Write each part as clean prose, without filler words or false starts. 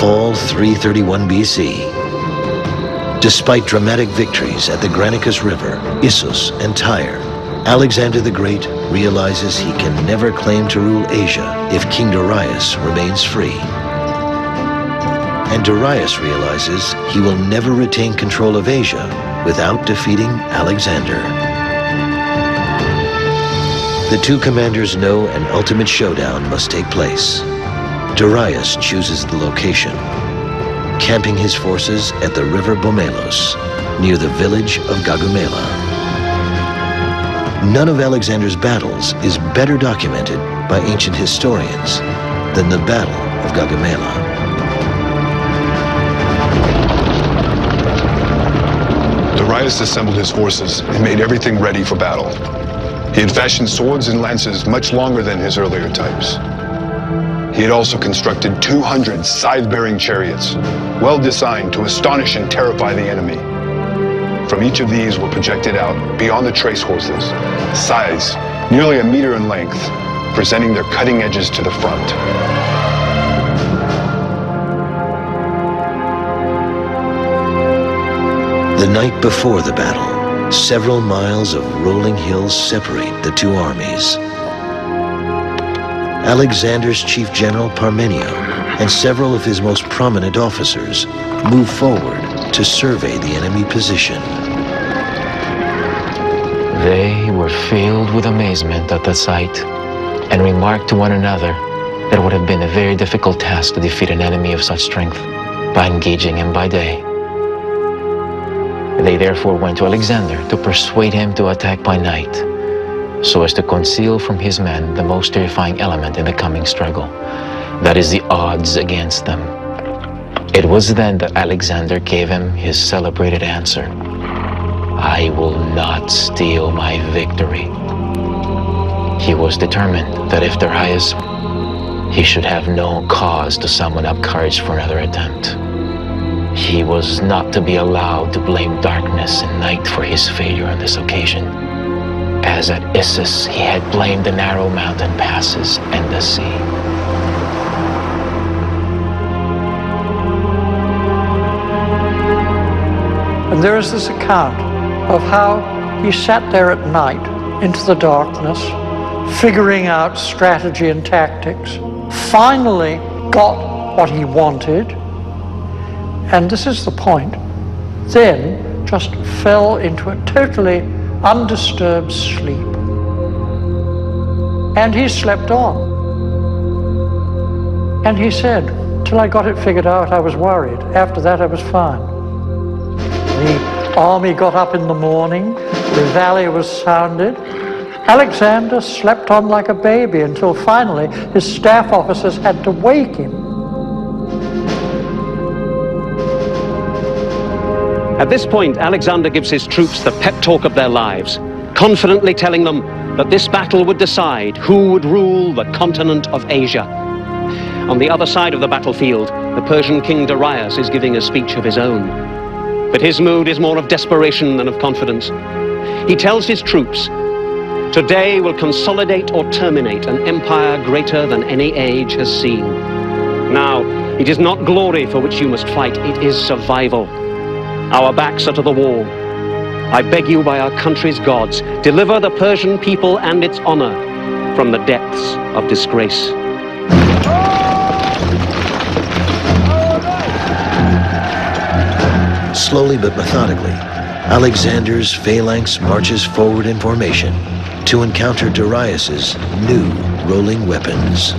Fall 331 BC. Despite dramatic victories at the Granicus River, Issus, and Tyre, Alexander the Great realizes he can never claim to rule Asia if King Darius remains free. And Darius realizes he will never retain control of Asia without defeating Alexander. The two commanders know an ultimate showdown must take place. Darius chooses the location, camping his forces at the river Bomelos, near the village of Gaugamela. None of Alexander's battles is better documented by ancient historians than the Battle of Gaugamela. Darius assembled his forces and made everything ready for battle. He had fashioned swords and lances much longer than his earlier types. He had also constructed 200 scythe-bearing chariots, well designed to astonish and terrify the enemy. From each of these were projected out, beyond the trace horses, scythes nearly a meter in length, presenting their cutting edges to the front. The night before the battle, several miles of rolling hills separate the two armies. Alexander's chief general Parmenio and several of his most prominent officers move forward to survey the enemy position. They were filled with amazement at the sight and remarked to one another that it would have been a very difficult task to defeat an enemy of such strength by engaging him by day. They therefore went to Alexander to persuade him to attack by night, so as to conceal from his men the most terrifying element in the coming struggle, that is, the odds against them. It was then that Alexander gave him his celebrated answer: "I will not steal my victory." He was determined that if Darius, he should have no cause to summon up courage for another attempt. He was not to be allowed to blame darkness and night for his failure on this occasion, as at Issus he had blamed the narrow mountain passes and the sea. And there is this account of how he sat there at night into the darkness, figuring out strategy and tactics, finally got what he wanted, and this is the point, then just fell into a totally undisturbed sleep. And he slept on. And he said, till I got it figured out, I was worried. After that, I was fine. The army got up in the morning, the valley was sounded. Alexander slept on like a baby until finally his staff officers had to wake him. At this point, Alexander gives his troops the pep talk of their lives, confidently telling them that this battle would decide who would rule the continent of Asia. On the other side of the battlefield, the Persian king Darius is giving a speech of his own. But his mood is more of desperation than of confidence. He tells his troops, "Today will consolidate or terminate an empire greater than any age has seen. Now, it is not glory for which you must fight, it is survival. Our backs are to the wall. I beg you by our country's gods, deliver the Persian people and its honor from the depths of disgrace." Slowly but methodically, Alexander's phalanx marches forward in formation to encounter Darius's new rolling weapons.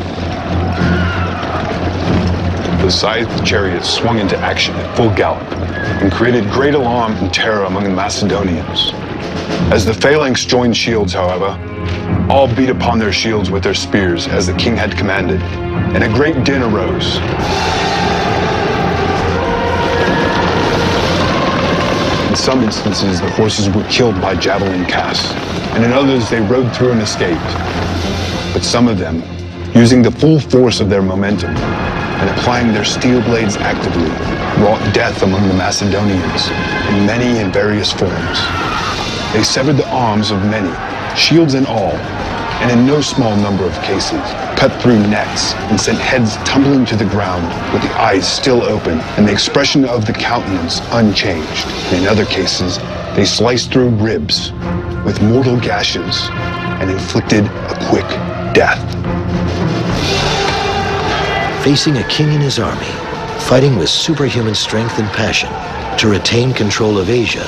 The scythed chariots swung into action at full gallop and created great alarm and terror among the Macedonians. As the phalanx joined shields, however, all beat upon their shields with their spears as the king had commanded, and a great din arose. In some instances, the horses were killed by javelin casts, and in others they rode through and escaped. But some of them, using the full force of their momentum and applying their steel blades actively, wrought death among the Macedonians in many and various forms. They severed the arms of many, shields and all, and in no small number of cases, cut through necks and sent heads tumbling to the ground with the eyes still open and the expression of the countenance unchanged. And in other cases, they sliced through ribs with mortal gashes and inflicted a quick death. Facing a king and his army, fighting with superhuman strength and passion to retain control of Asia,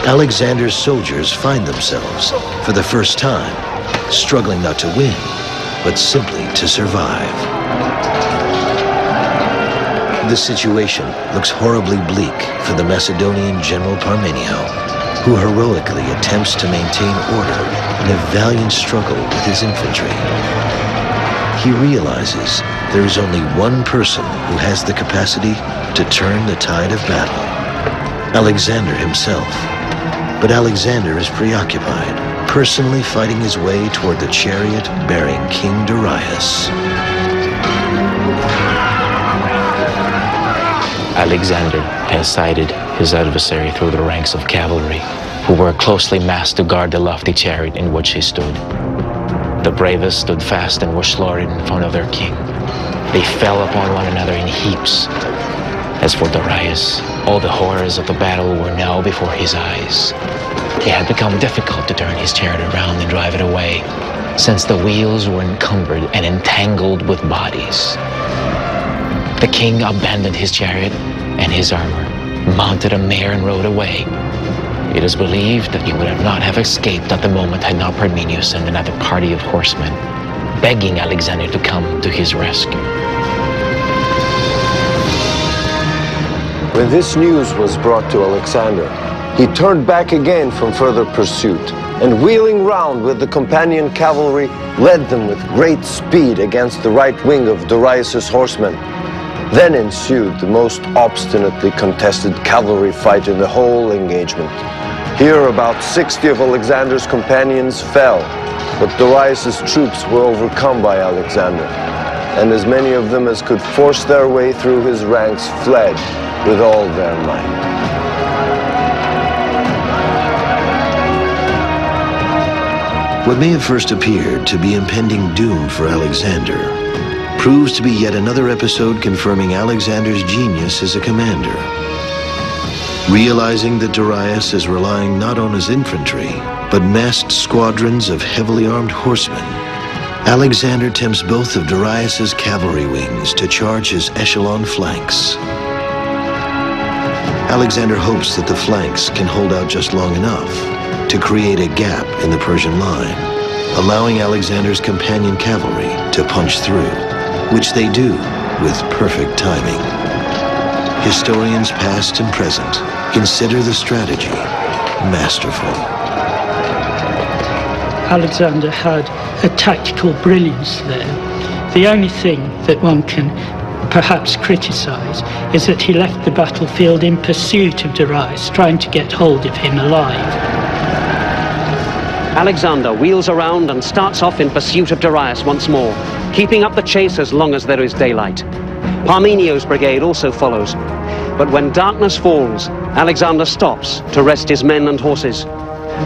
Alexander's soldiers find themselves, for the first time, struggling not to win, but simply to survive. The situation looks horribly bleak for the Macedonian general Parmenio, who heroically attempts to maintain order in a valiant struggle with his infantry. He realizes there is only one person who has the capacity to turn the tide of battle: Alexander himself. But Alexander is preoccupied, personally fighting his way toward the chariot bearing King Darius. Alexander has sighted his adversary through the ranks of cavalry, who were closely massed to guard the lofty chariot in which he stood. The bravest stood fast and were slaughtered in front of their king. They fell upon one another in heaps. As for Darius, all the horrors of the battle were now before his eyes. It had become difficult to turn his chariot around and drive it away, since the wheels were encumbered and entangled with bodies. The king abandoned his chariot and his armor, mounted a mare and rode away. It is believed that he would not have escaped at the moment had not Parmenio sent another party of horsemen, begging Alexander to come to his rescue. When this news was brought to Alexander, he turned back again from further pursuit, and wheeling round with the companion cavalry, led them with great speed against the right wing of Darius's horsemen. Then ensued the most obstinately contested cavalry fight in the whole engagement. Here about 60 of Alexander's companions fell, but Darius's troops were overcome by Alexander, and as many of them as could force their way through his ranks fled with all their might. What may have first appeared to be impending doom for Alexander proves to be yet another episode confirming Alexander's genius as a commander. Realizing that Darius is relying not on his infantry, but massed squadrons of heavily armed horsemen, Alexander tempts both of Darius's cavalry wings to charge his echelon flanks. Alexander hopes that the flanks can hold out just long enough to create a gap in the Persian line, allowing Alexander's companion cavalry to punch through, which they do with perfect timing. Historians past and present consider the strategy masterful. Alexander had a tactical brilliance there. The only thing that one can perhaps criticize is that he left the battlefield in pursuit of Darius, trying to get hold of him alive. Alexander wheels around and starts off in pursuit of Darius once more, keeping up the chase as long as there is daylight. Parmenio's brigade also follows, but when darkness falls, Alexander stops to rest his men and horses.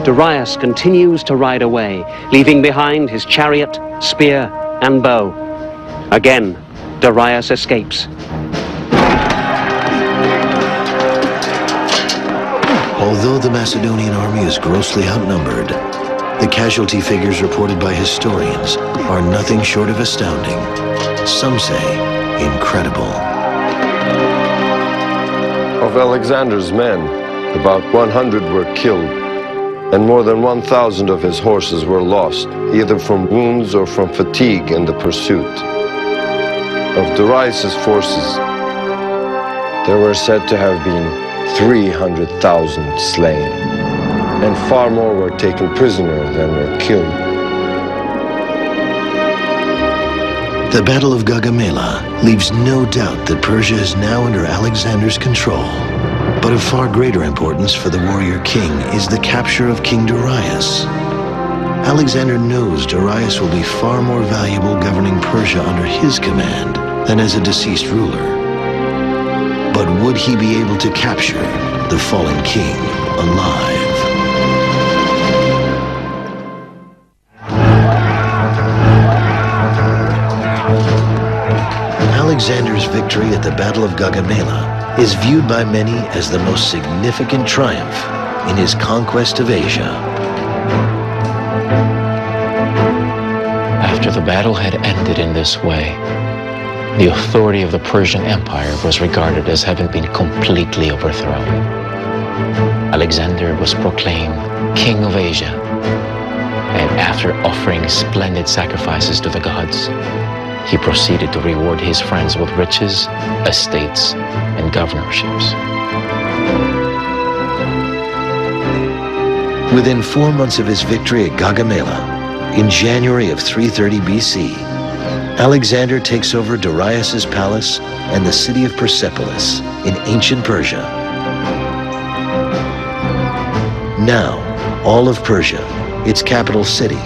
Darius continues to ride away, leaving behind his chariot, spear, and bow. Again, Darius escapes. Although the Macedonian army is grossly outnumbered, the casualty figures reported by historians are nothing short of astounding. Some say incredible. Of Alexander's men, about 100 were killed, and more than 1,000 of his horses were lost, either from wounds or from fatigue in the pursuit. Of Darius's forces, there were said to have been 300,000 slain, and far more were taken prisoner than were killed. The Battle of Gaugamela leaves no doubt that Persia is now under Alexander's control. But of far greater importance for the warrior king is the capture of King Darius. Alexander knows Darius will be far more valuable governing Persia under his command than as a deceased ruler. But would he be able to capture the fallen king alive? Alexander's victory at the Battle of Gaugamela is viewed by many as the most significant triumph in his conquest of Asia. After the battle had ended in this way, the authority of the Persian Empire was regarded as having been completely overthrown. Alexander was proclaimed King of Asia, and after offering splendid sacrifices to the gods, he proceeded to reward his friends with riches, estates, and governorships. Within 4 months of his victory at Gaugamela, in January of 330 BC, Alexander takes over Darius's palace and the city of Persepolis in ancient Persia. Now, all of Persia, its capital city,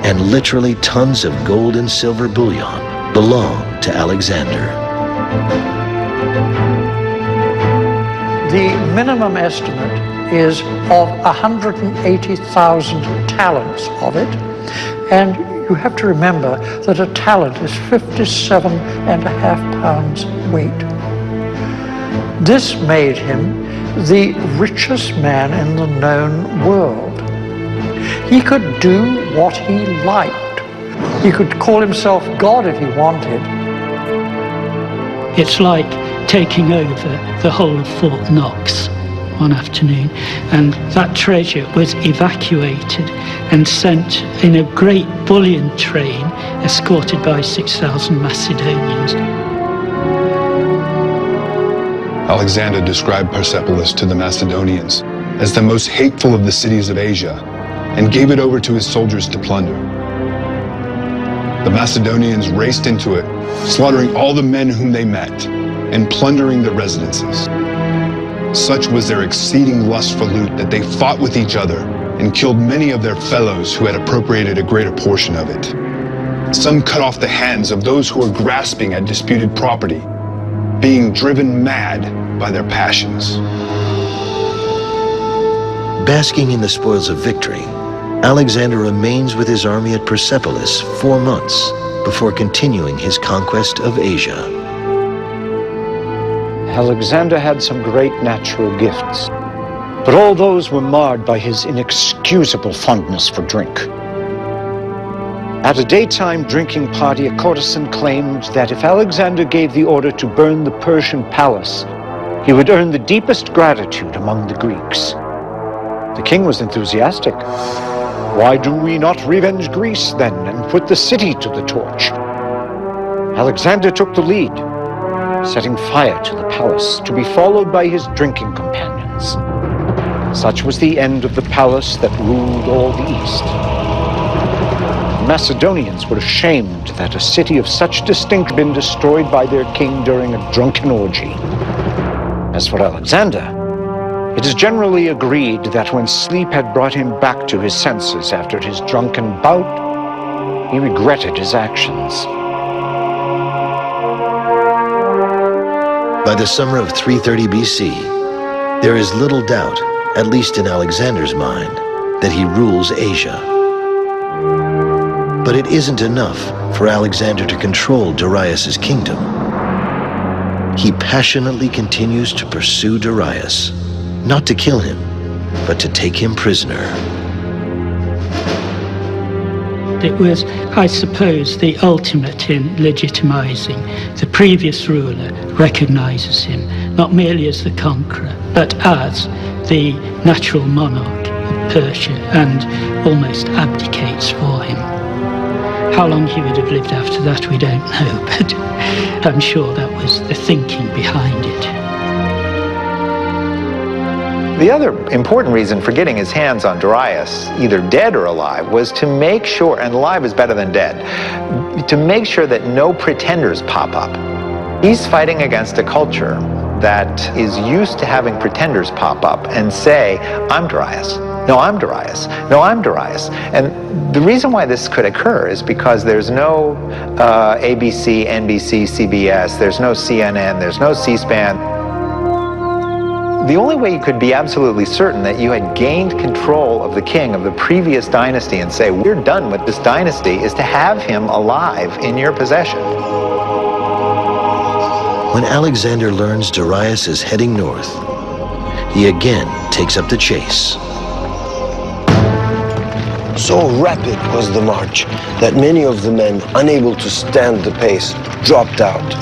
and literally tons of gold and silver bullion belong to Alexander. The minimum estimate is of 180,000 talents of it, and you have to remember that a talent is 57.5 pounds weight. This made him the richest man in the known world. He could do what he liked. He could call himself God if he wanted. It's like taking over the whole of Fort Knox one afternoon, and that treasure was evacuated and sent in a great bullion train escorted by 6,000 Macedonians. Alexander described Persepolis to the Macedonians as the most hateful of the cities of Asia and gave it over to his soldiers to plunder. The Macedonians raced into it, slaughtering all the men whom they met and plundering the residences. Such was their exceeding lust for loot that they fought with each other and killed many of their fellows who had appropriated a greater portion of it. Some cut off the hands of those who were grasping at disputed property, being driven mad by their passions. Basking in the spoils of victory, Alexander remains with his army at Persepolis 4 months before continuing his conquest of Asia. Alexander had some great natural gifts, but all those were marred by his inexcusable fondness for drink. At a daytime drinking party, a courtesan claimed that if Alexander gave the order to burn the Persian palace, he would earn the deepest gratitude among the Greeks. The king was enthusiastic. "Why do we not revenge Greece, then, and put the city to the torch?" Alexander took the lead, setting fire to the palace, to be followed by his drinking companions. Such was the end of the palace that ruled all the East. The Macedonians were ashamed that a city of such distinction had been destroyed by their king during a drunken orgy. As for Alexander, it is generally agreed that when sleep had brought him back to his senses after his drunken bout, he regretted his actions. By the summer of 330 BC, there is little doubt, at least in Alexander's mind, that he rules Asia. But it isn't enough for Alexander to control Darius's kingdom. He passionately continues to pursue Darius, not to kill him, but to take him prisoner. It was, I suppose, the ultimate in legitimizing. The previous ruler recognizes him not merely as the conqueror, but as the natural monarch of Persia, and almost abdicates for him. How long he would have lived after that, we don't know, but I'm sure that was the thinking behind it. The other important reason for getting his hands on Darius, either dead or alive, was to make sure, and alive is better than dead, to make sure that no pretenders pop up. He's fighting against a culture that is used to having pretenders pop up and say, "I'm Darius. No, I'm Darius. No, I'm Darius." And the reason why this could occur is because there's no ABC, NBC, CBS, there's no CNN, there's no C-SPAN. the only way you could be absolutely certain that you had gained control of the king of the previous dynasty and say, we're done with this dynasty, is to have him alive in your possession. When Alexander learns Darius is heading north, he again takes up the chase. So rapid was the march that many of the men, unable to stand the pace, dropped out.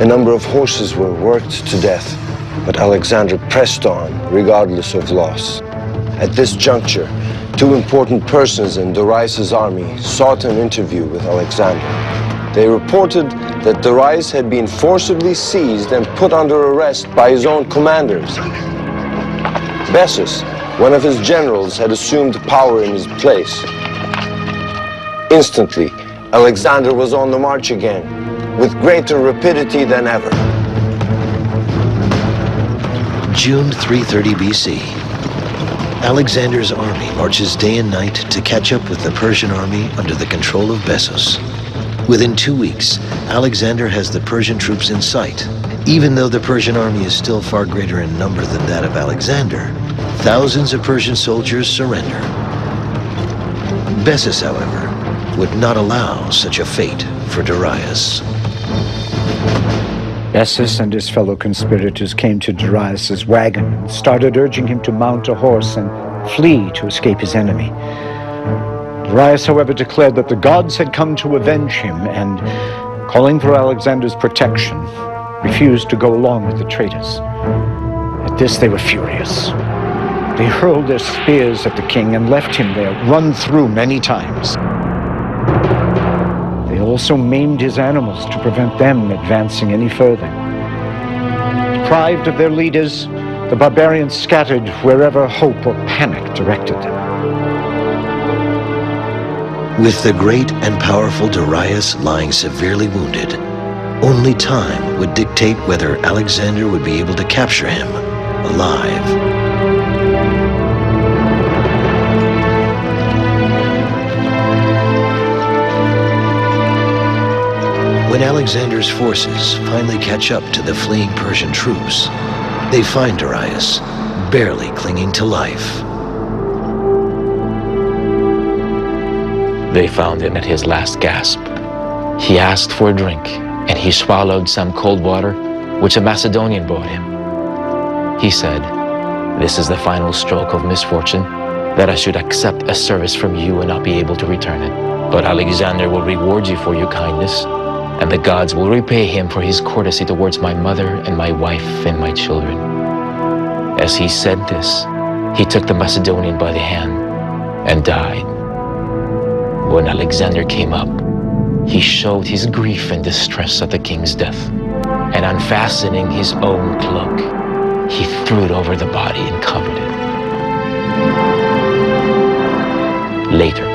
A number of horses were worked to death, but Alexander pressed on regardless of loss. At this juncture, two important persons in Darius' army sought an interview with Alexander. They reported that Darius had been forcibly seized and put under arrest by his own commanders. Bessus, one of his generals, had assumed power in his place. Instantly, Alexander was on the march again, with greater rapidity than ever. June 330 BC. Alexander's army marches day and night to catch up with the Persian army under the control of Bessus. Within 2 weeks, Alexander has the Persian troops in sight. Even though the Persian army is still far greater in number than that of Alexander, thousands of Persian soldiers surrender. Bessus, however, would not allow such a fate for Darius. Bessus and his fellow conspirators came to Darius' wagon and started urging him to mount a horse and flee to escape his enemy. Darius, however, declared that the gods had come to avenge him and, calling for Alexander's protection, refused to go along with the traitors. At this, they were furious. They hurled their spears at the king and left him there, run through many times. They also maimed his animals to prevent them advancing any further. Deprived of their leaders, the barbarians scattered wherever hope or panic directed them. With the great and powerful Darius lying severely wounded, only time would dictate whether Alexander would be able to capture him alive. When Alexander's forces finally catch up to the fleeing Persian troops, they find Darius barely clinging to life. They found him at his last gasp. He asked for a drink, and he swallowed some cold water, which a Macedonian brought him. He said, "This is the final stroke of misfortune, that I should accept a service from you and not be able to return it. But Alexander will reward you for your kindness, and the gods will repay him for his courtesy towards my mother and my wife and my children." As he said this, he took the Macedonian by the hand and died. When Alexander came up, he showed his grief and distress at the king's death, and unfastening his own cloak, he threw it over the body and covered it. Later,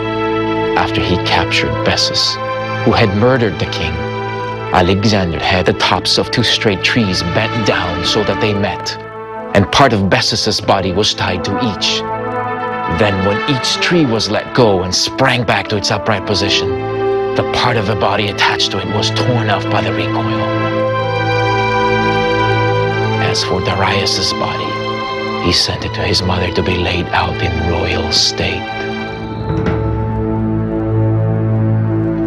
after he captured Bessus, who had murdered the king, Alexander had the tops of two straight trees bent down so that they met, and part of Bessus's body was tied to each. Then when each tree was let go and sprang back to its upright position, the part of the body attached to it was torn off by the recoil. As for Darius' body, he sent it to his mother to be laid out in royal state.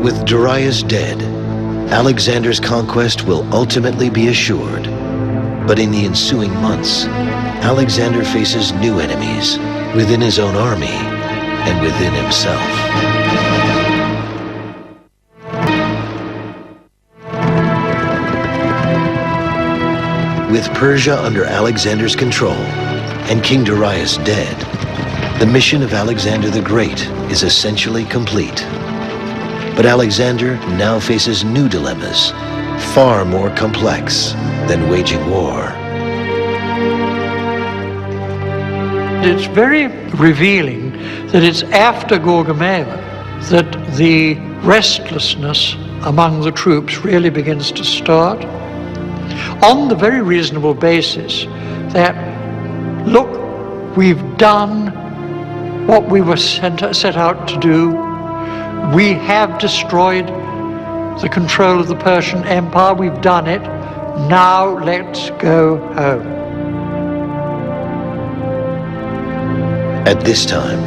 With Darius dead, Alexander's conquest will ultimately be assured. But in the ensuing months, Alexander faces new enemies within his own army and within himself. With Persia under Alexander's control and King Darius dead, the mission of Alexander the Great is essentially complete. But Alexander now faces new dilemmas, far more complex than waging war. It's very revealing that it's after Gaugamela that the restlessness among the troops really begins to start, on the very reasonable basis that, look, we've done what we were set out to do. We have destroyed the control of the Persian Empire. We've done it. Now let's go home. At this time,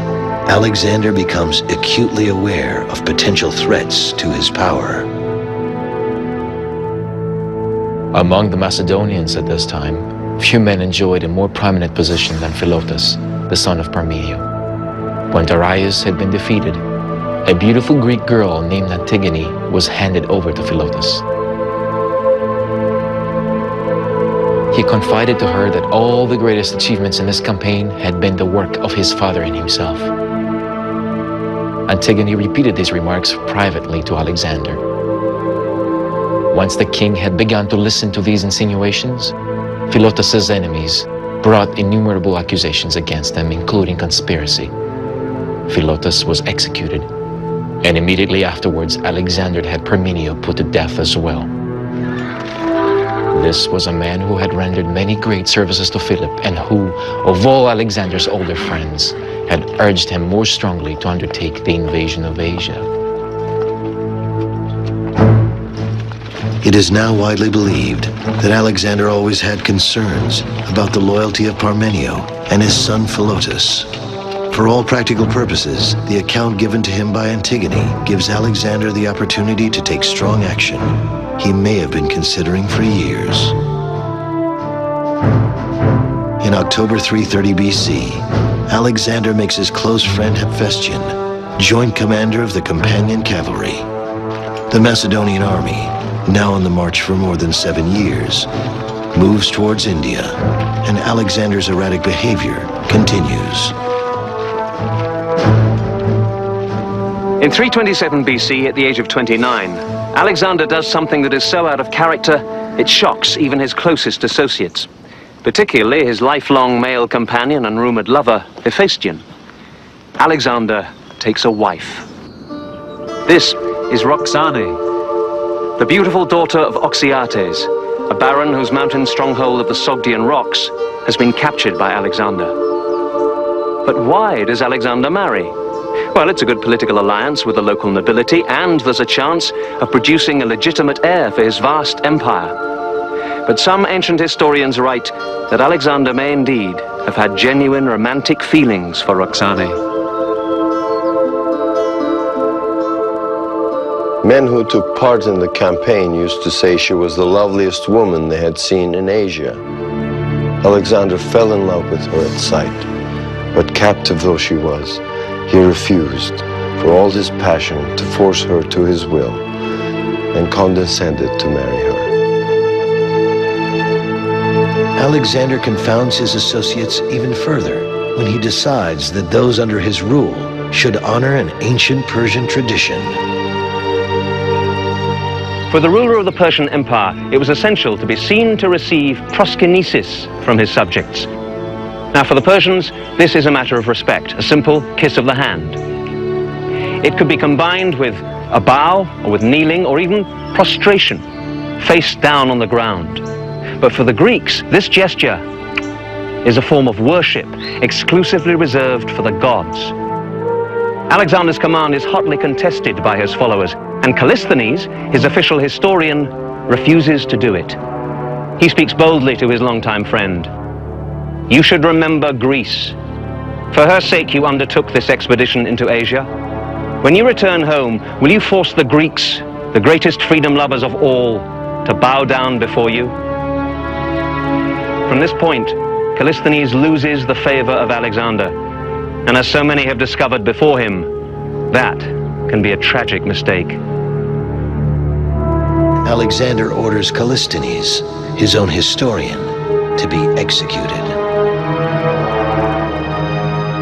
Alexander becomes acutely aware of potential threats to his power. Among the Macedonians at this time, few men enjoyed a more prominent position than Philotas, the son of Parmenio. When Darius had been defeated, a beautiful Greek girl named Antigone was handed over to Philotas. He confided to her that all the greatest achievements in this campaign had been the work of his father and himself. Antigone repeated these remarks privately to Alexander. Once the king had begun to listen to these insinuations, Philotas's enemies brought innumerable accusations against them, including conspiracy. Philotas was executed, and immediately afterwards, Alexander had Parmenio put to death as well. This was a man who had rendered many great services to Philip and who, of all Alexander's older friends, had urged him more strongly to undertake the invasion of Asia. It is now widely believed that Alexander always had concerns about the loyalty of Parmenio and his son Philotas. For all practical purposes, the account given to him by Antigone gives Alexander the opportunity to take strong action he may have been considering for years. In October 330 BC, Alexander makes his close friend Hephaestion joint commander of the companion cavalry. The Macedonian army, now on the march for more than 7 years, moves towards India, and Alexander's erratic behavior continues. In 327 BC, at the age of 29, Alexander does something that is so out of character, it shocks even his closest associates, particularly his lifelong male companion and rumored lover, Hephaestion. Alexander takes a wife. This is Roxane, the beautiful daughter of Oxyates, a baron whose mountain stronghold of the Sogdian rocks has been captured by Alexander. But why does Alexander marry? Well, it's a good political alliance with the local nobility, and there's a chance of producing a legitimate heir for his vast empire. But some ancient historians write that Alexander may indeed have had genuine romantic feelings for Roxane. Men who took part in the campaign used to say she was the loveliest woman they had seen in Asia. Alexander fell in love with her at sight, but captive though she was, he refused, for all his passion, to force her to his will, and condescended to marry her. Alexander confounds his associates even further when he decides that those under his rule should honor an ancient Persian tradition. For the ruler of the Persian Empire, it was essential to be seen to receive proskynesis from his subjects. Now, for the Persians, this is a matter of respect, a simple kiss of the hand. It could be combined with a bow, or with kneeling, or even prostration, face down on the ground. But for the Greeks, this gesture is a form of worship exclusively reserved for the gods. Alexander's command is hotly contested by his followers, and Callisthenes, his official historian, refuses to do it. He speaks boldly to his longtime friend. You should remember Greece. For her sake you undertook this expedition into Asia. When you return home, will you force the Greeks, the greatest freedom lovers of all, to bow down before you? From this point, Callisthenes loses the favor of Alexander, and as so many have discovered before him, that can be a tragic mistake. Alexander orders Callisthenes, his own historian, to be executed.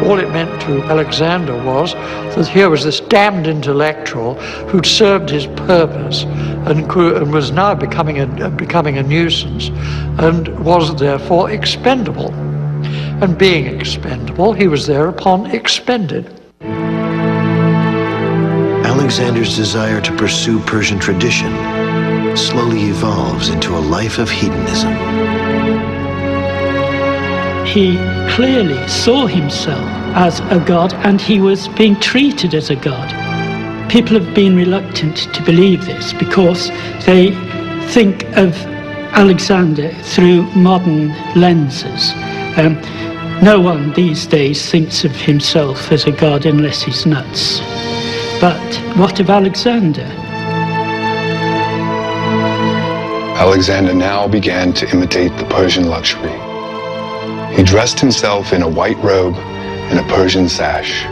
All it meant to Alexander was that here was this damned intellectual who'd served his purpose and was now becoming a nuisance and was therefore expendable. And being expendable, he was thereupon expended. Alexander's desire to pursue Persian tradition slowly evolves into a life of hedonism. He clearly saw himself as a god, and he was being treated as a god. People have been reluctant to believe this because they think of Alexander through modern lenses. No one these days thinks of himself as a god unless he's nuts. But what of Alexander? Alexander now began to imitate the Persian luxury. He dressed himself in a white robe and a Persian sash.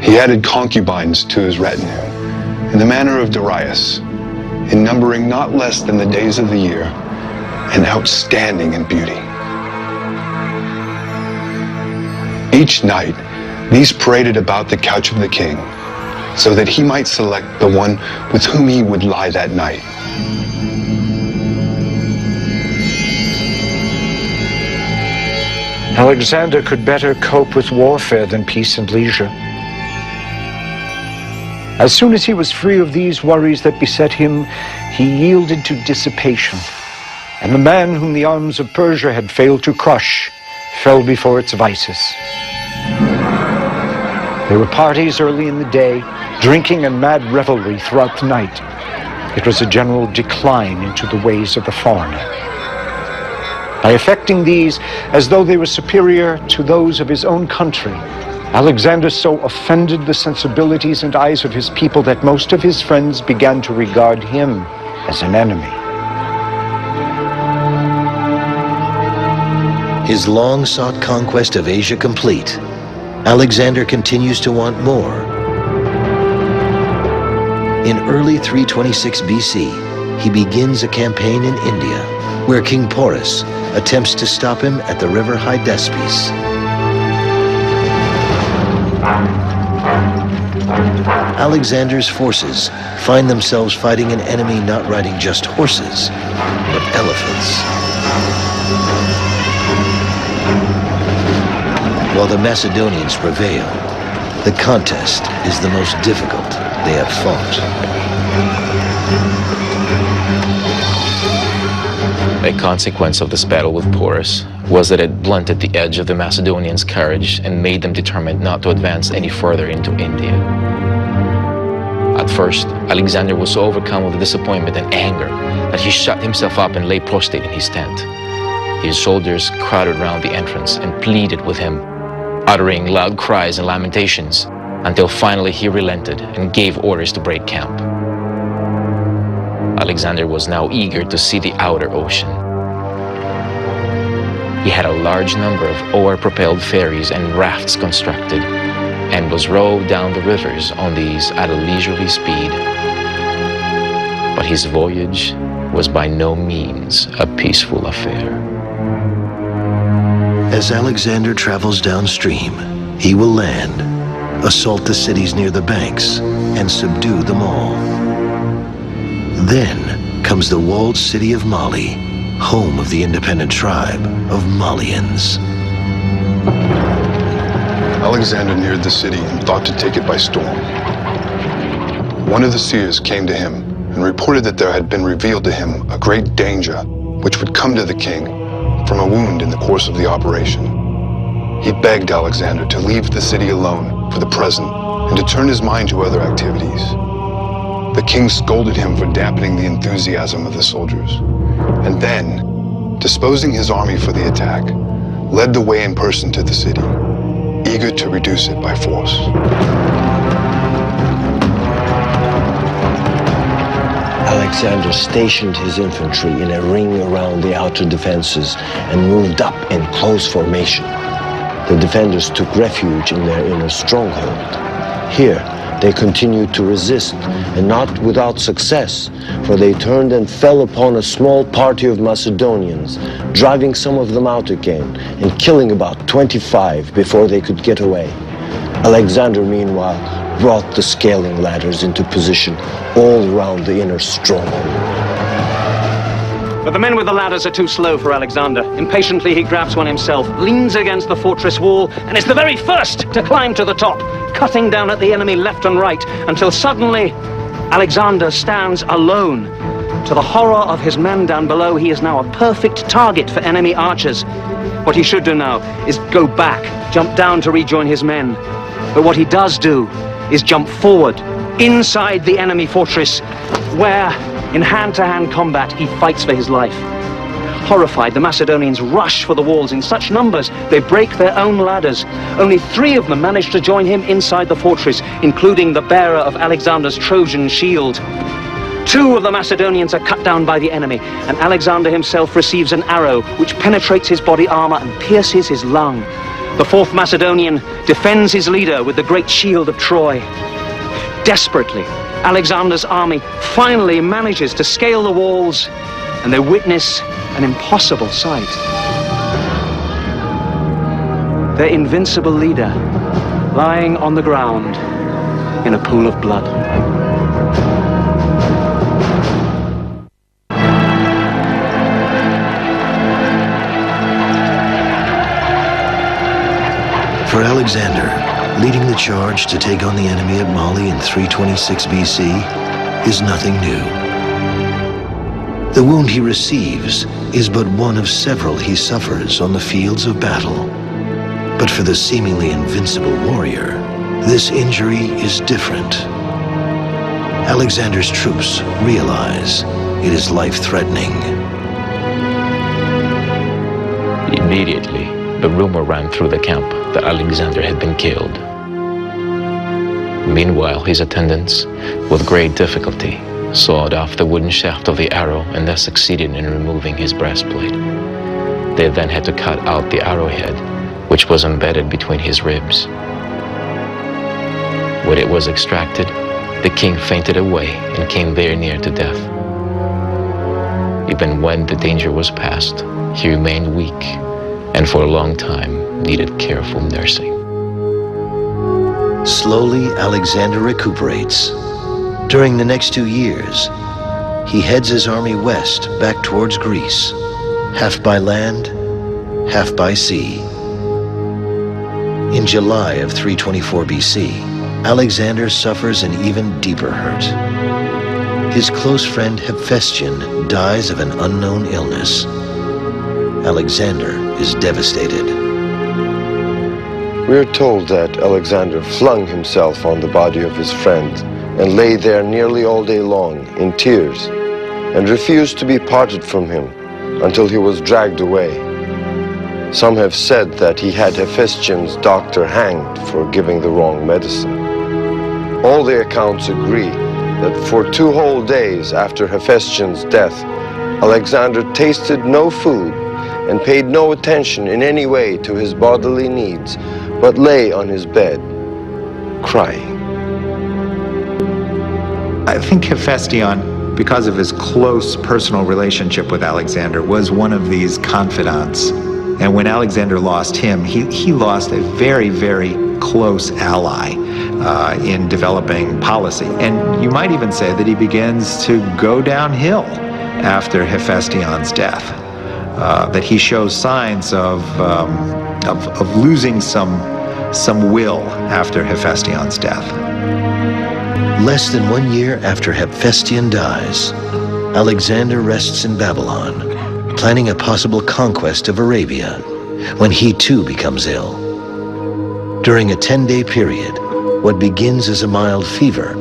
He added concubines to his retinue in the manner of Darius, in numbering not less than the days of the year and outstanding in beauty. Each night, these paraded about the couch of the king, so that he might select the one with whom he would lie that night. Alexander could better cope with warfare than peace and leisure. As soon as he was free of these worries that beset him, he yielded to dissipation, and the man whom the arms of Persia had failed to crush fell before its vices. There were parties early in the day, drinking and mad revelry throughout the night. It was a general decline into the ways of the foreigner. By affecting these as though they were superior to those of his own country, Alexander so offended the sensibilities and eyes of his people that most of his friends began to regard him as an enemy. His long-sought conquest of Asia complete, Alexander continues to want more. In early 326 BC, he begins a campaign in India, where King Porus attempts to stop him at the river Hydaspes. Alexander's forces find themselves fighting an enemy not riding just horses, but elephants. While the Macedonians prevail, the contest is the most difficult they have fought. A consequence of this battle with Porus was that it blunted the edge of the Macedonians' courage and made them determined not to advance any further into India. At first, Alexander was so overcome with disappointment and anger that he shut himself up and lay prostrate in his tent. His soldiers crowded round the entrance and pleaded with him, uttering loud cries and lamentations, until finally he relented and gave orders to break camp. Alexander was now eager to see the outer ocean. He had a large number of oar-propelled ferries and rafts constructed, and was rowed down the rivers on these at a leisurely speed. But his voyage was by no means a peaceful affair. As Alexander travels downstream, he will land, assault the cities near the banks, and subdue them all. Then comes the walled city of Mali, home of the independent tribe of Malians. Alexander neared the city and thought to take it by storm. One of the seers came to him and reported that there had been revealed to him a great danger which would come to the king from a wound in the course of the operation. He begged Alexander to leave the city alone for the present and to turn his mind to other activities. The king scolded him for dampening the enthusiasm of the soldiers, and then, disposing his army for the attack, led the way in person to the city, eager to reduce it by force. Alexander stationed his infantry in a ring around the outer defenses and moved up in close formation. The defenders took refuge in their inner stronghold. Here, they continued to resist, and not without success, for they turned and fell upon a small party of Macedonians, driving some of them out again, and killing about 25 before they could get away. Alexander, meanwhile, brought the scaling ladders into position all around the inner stronghold. But the men with the ladders are too slow for Alexander. Impatiently, he grabs one himself, leans against the fortress wall, and is the very first to climb to the top, cutting down at the enemy left and right, until suddenly Alexander stands alone. To the horror of his men down below, he is now a perfect target for enemy archers. What he should do now is go back, jump down to rejoin his men. But what he does do is jump forward, inside the enemy fortress, where, in hand-to-hand combat, he fights for his life. Horrified, the Macedonians rush for the walls in such numbers they break their own ladders. Only 3 of them manage to join him inside the fortress, including the bearer of Alexander's Trojan shield. 2 of the Macedonians are cut down by the enemy, and Alexander himself receives an arrow which penetrates his body armor and pierces his lung. The 4th Macedonian defends his leader with the great shield of Troy. Desperately, Alexander's army finally manages to scale the walls, and they witness an impossible sight. Their invincible leader lying on the ground in a pool of blood. For Alexander, leading the charge to take on the enemy at Mali in 326 BC is nothing new. The wound he receives is but one of several he suffers on the fields of battle. But for the seemingly invincible warrior, this injury is different. Alexander's troops realize it is life-threatening. Immediately, the rumor ran through the camp that Alexander had been killed. Meanwhile, his attendants, with great difficulty, sawed off the wooden shaft of the arrow and thus succeeded in removing his breastplate. They then had to cut out the arrowhead, which was embedded between his ribs. When it was extracted, the king fainted away and came very near to death. Even when the danger was past, he remained weak and for a long time needed careful nursing. Slowly, Alexander recuperates. During the next 2 years, he heads his army west back towards Greece, half by land, half by sea. In July of 324 BC, Alexander suffers an even deeper hurt. His close friend Hephaestion dies of an unknown illness. Alexander is devastated. We are told that Alexander flung himself on the body of his friend and lay there nearly all day long in tears and refused to be parted from him until he was dragged away. Some have said that he had Hephaestion's doctor hanged for giving the wrong medicine. All the accounts agree that for 2 whole days after Hephaestion's death, Alexander tasted no food and paid no attention in any way to his bodily needs, but lay on his bed, crying. I think Hephaestion, because of his close personal relationship with Alexander, was one of these confidants. And when Alexander lost him, he lost a very, very close ally in developing policy. And you might even say that he begins to go downhill after Hephaestion's death. That he shows signs of losing some will after Hephaestion's death. Less than 1 year after Hephaestion dies, Alexander rests in Babylon, planning a possible conquest of Arabia, when he too becomes ill. During a 10-day period, what begins as a mild fever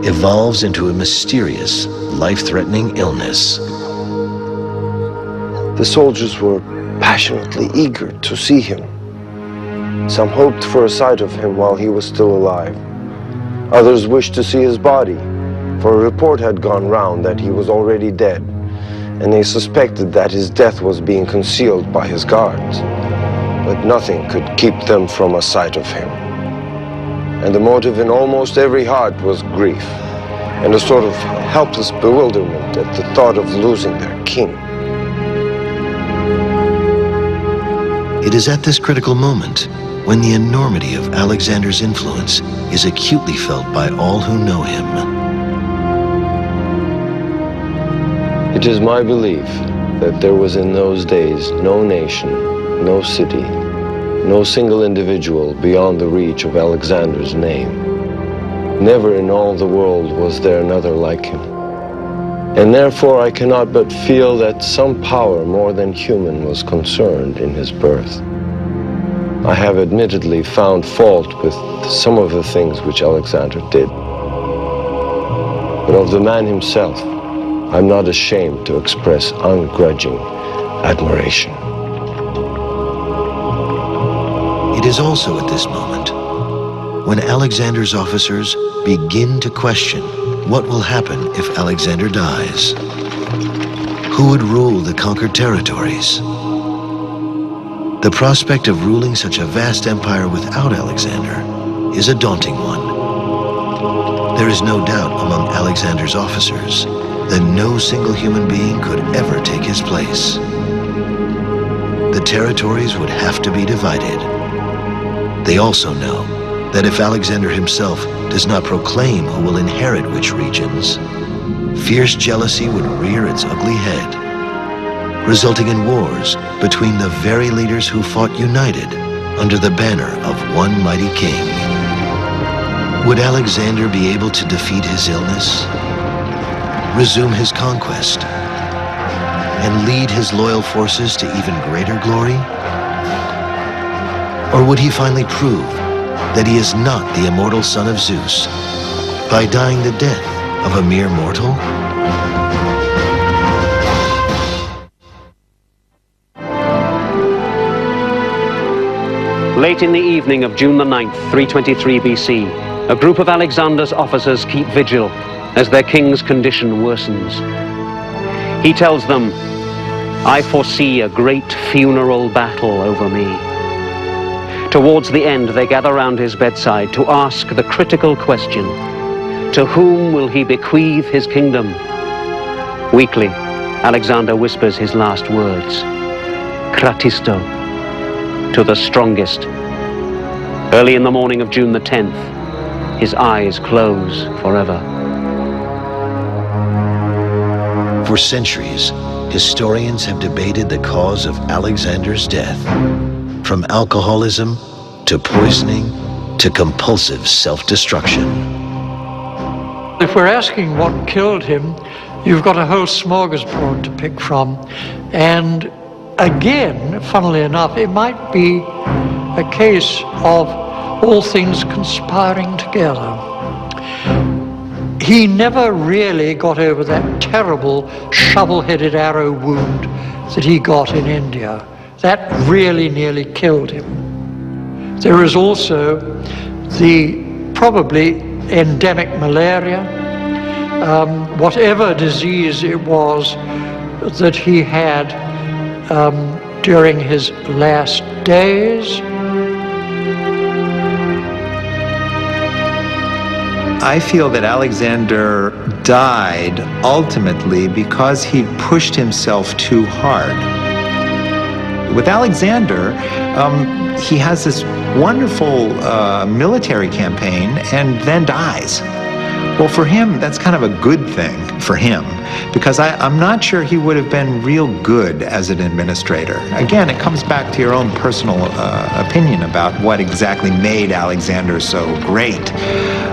evolves into a mysterious, life-threatening illness. The soldiers were passionately eager to see him. Some hoped for a sight of him while he was still alive. Others wished to see his body, for a report had gone round that he was already dead, and they suspected that his death was being concealed by his guards. But nothing could keep them from a sight of him. And the motive in almost every heart was grief, and a sort of helpless bewilderment at the thought of losing their king. It is at this critical moment when the enormity of Alexander's influence is acutely felt by all who know him. It is my belief that there was in those days no nation, no city, no single individual beyond the reach of Alexander's name. Never in all the world was there another like him. And therefore I cannot but feel that some power more than human was concerned in his birth. I have admittedly found fault with some of the things which Alexander did. But of the man himself, I'm not ashamed to express ungrudging admiration. It is also at this moment when Alexander's officers begin to question what will happen if Alexander dies. Who would rule the conquered territories? The prospect of ruling such a vast empire without Alexander is a daunting one. There is no doubt among Alexander's officers that no single human being could ever take his place. The territories would have to be divided. They also know that if Alexander himself does not proclaim who will inherit which regions, fierce jealousy would rear its ugly head, resulting in wars between the very leaders who fought united under the banner of one mighty king. Would Alexander be able to defeat his illness, resume his conquest, and lead his loyal forces to even greater glory? Or would he finally prove that he is not the immortal son of Zeus by dying the death of a mere mortal? Late in the evening of June the 9th, 323 BC, a group of Alexander's officers keep vigil as their king's condition worsens. He tells them, "I foresee a great funeral battle over me." Towards the end, they gather round his bedside to ask the critical question, to whom will he bequeath his kingdom? Weakly, Alexander whispers his last words, "Kratisto," to the strongest. Early in the morning of June the 10th, his eyes close forever. For centuries, historians have debated the cause of Alexander's death, from alcoholism to poisoning to compulsive self-destruction. If we're asking what killed him, you've got a whole smorgasbord to pick from. And again, funnily enough, it might be a case of all things conspiring together. He never really got over that terrible shovel-headed arrow wound that he got in India. That really nearly killed him. There is also the probably endemic malaria, whatever disease it was that he had during his last days. I feel that Alexander died ultimately because he pushed himself too hard. With Alexander, he has this wonderful military campaign and then dies. Well, for him, that's kind of a good thing for him, because I'm not sure he would have been real good as an administrator. Again, it comes back to your own personal opinion about what exactly made Alexander so great.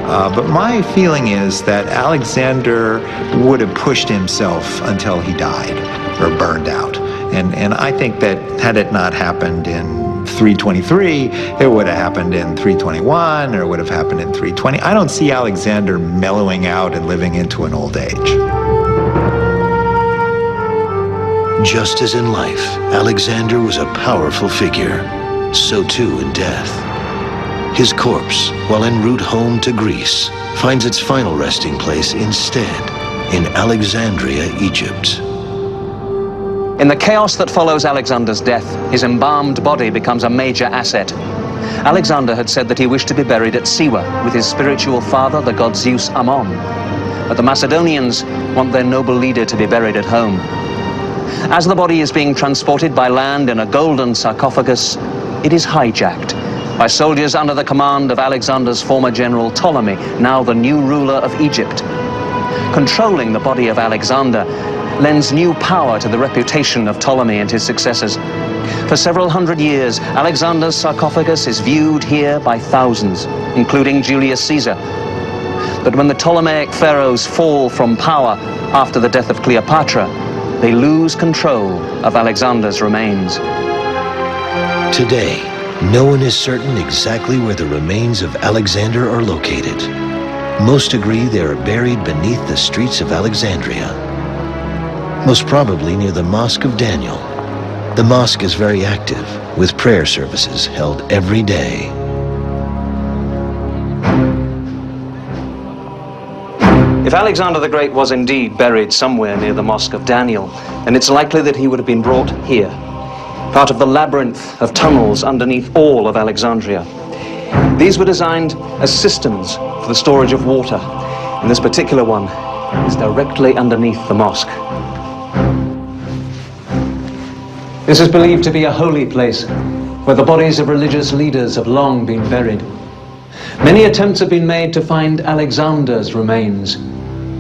But my feeling is that Alexander would have pushed himself until he died or burned out. And I think that had it not happened in 323, it would have happened in 321, or it would have happened in 320. I don't see Alexander mellowing out and living into an old age. Just as in life, Alexander was a powerful figure, so too in death. His corpse, while en route home to Greece, finds its final resting place instead in Alexandria, Egypt. In the chaos that follows Alexander's death, his embalmed body becomes a major asset. Alexander had said that he wished to be buried at Siwa with his spiritual father, the god Zeus Ammon. But the Macedonians want their noble leader to be buried at home. As the body is being transported by land in a golden sarcophagus, it is hijacked by soldiers under the command of Alexander's former general Ptolemy, now the new ruler of Egypt. Controlling the body of Alexander lends new power to the reputation of Ptolemy and his successors. For several hundred years, Alexander's sarcophagus is viewed here by thousands, including Julius Caesar. But when the Ptolemaic pharaohs fall from power after the death of Cleopatra, they lose control of Alexander's remains. Today, no one is certain exactly where the remains of Alexander are located. Most agree they are buried beneath the streets of Alexandria, most probably near the Mosque of Daniel, The mosque is very active, with prayer services held every day. If Alexander the Great was indeed buried somewhere near the Mosque of Daniel, then it's likely that he would have been brought here, part of the labyrinth of tunnels underneath all of Alexandria. These were designed as cisterns for the storage of water, and this particular one is directly underneath the mosque. This is believed to be a holy place where the bodies of religious leaders have long been buried. Many attempts have been made to find Alexander's remains,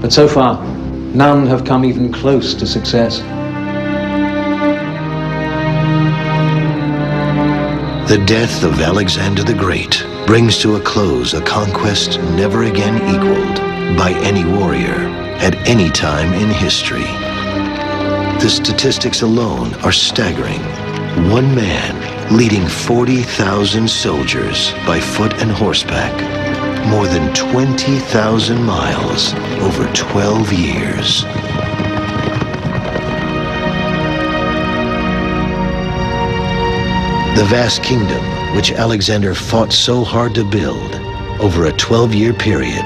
but so far, none have come even close to success. The death of Alexander the Great brings to a close a conquest never again equaled by any warrior at any time in history. The statistics alone are staggering. One man leading 40,000 soldiers by foot and horseback, more than 20,000 miles over 12 years. The vast kingdom which Alexander fought so hard to build over a 12-year period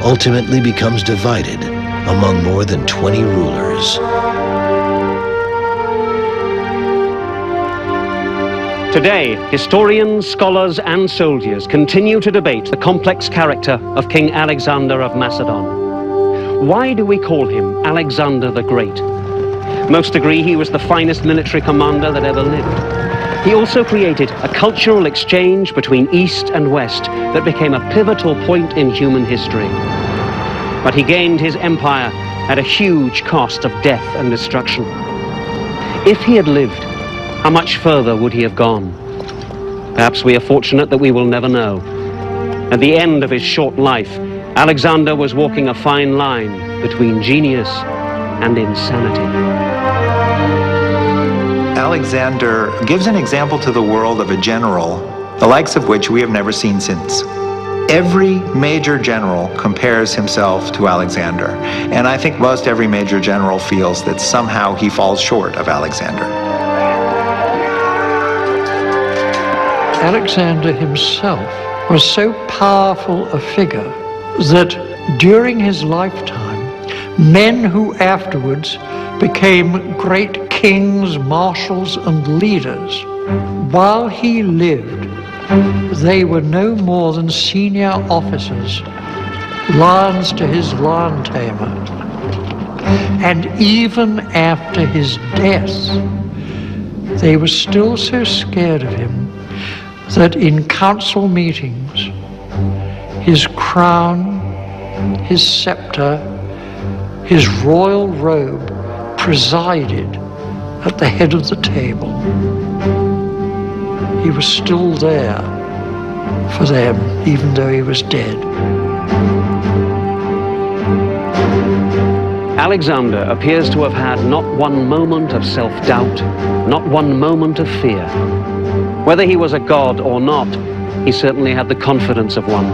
ultimately becomes divided among more than 20 rulers. Today, historians, scholars, and soldiers continue to debate the complex character of King Alexander of Macedon. Why do we call him Alexander the Great? Most agree he was the finest military commander that ever lived. He also created a cultural exchange between East and West that became a pivotal point in human history. But he gained his empire at a huge cost of death and destruction. If he had lived, how much further would he have gone? Perhaps we are fortunate that we will never know. At the end of his short life, Alexander was walking a fine line between genius and insanity. Alexander gives an example to the world of a general, the likes of which we have never seen since. Every major general compares himself to Alexander, and I think most every major general feels that somehow he falls short of Alexander. Alexander himself was so powerful a figure that during his lifetime, men who afterwards became great kings, marshals, and leaders, while he lived, they were no more than senior officers, lions to his lion tamer. And even after his death, they were still so scared of him that in council meetings, his crown, his scepter, his royal robe presided at the head of the table. He was still there for them, even though he was dead. Alexander appears to have had not one moment of self-doubt, not one moment of fear. Whether he was a god or not, he certainly had the confidence of one.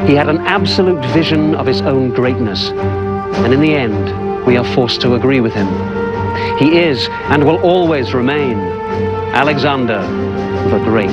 He had an absolute vision of his own greatness, and in the end, we are forced to agree with him. He is, and will always remain, Alexander the Great.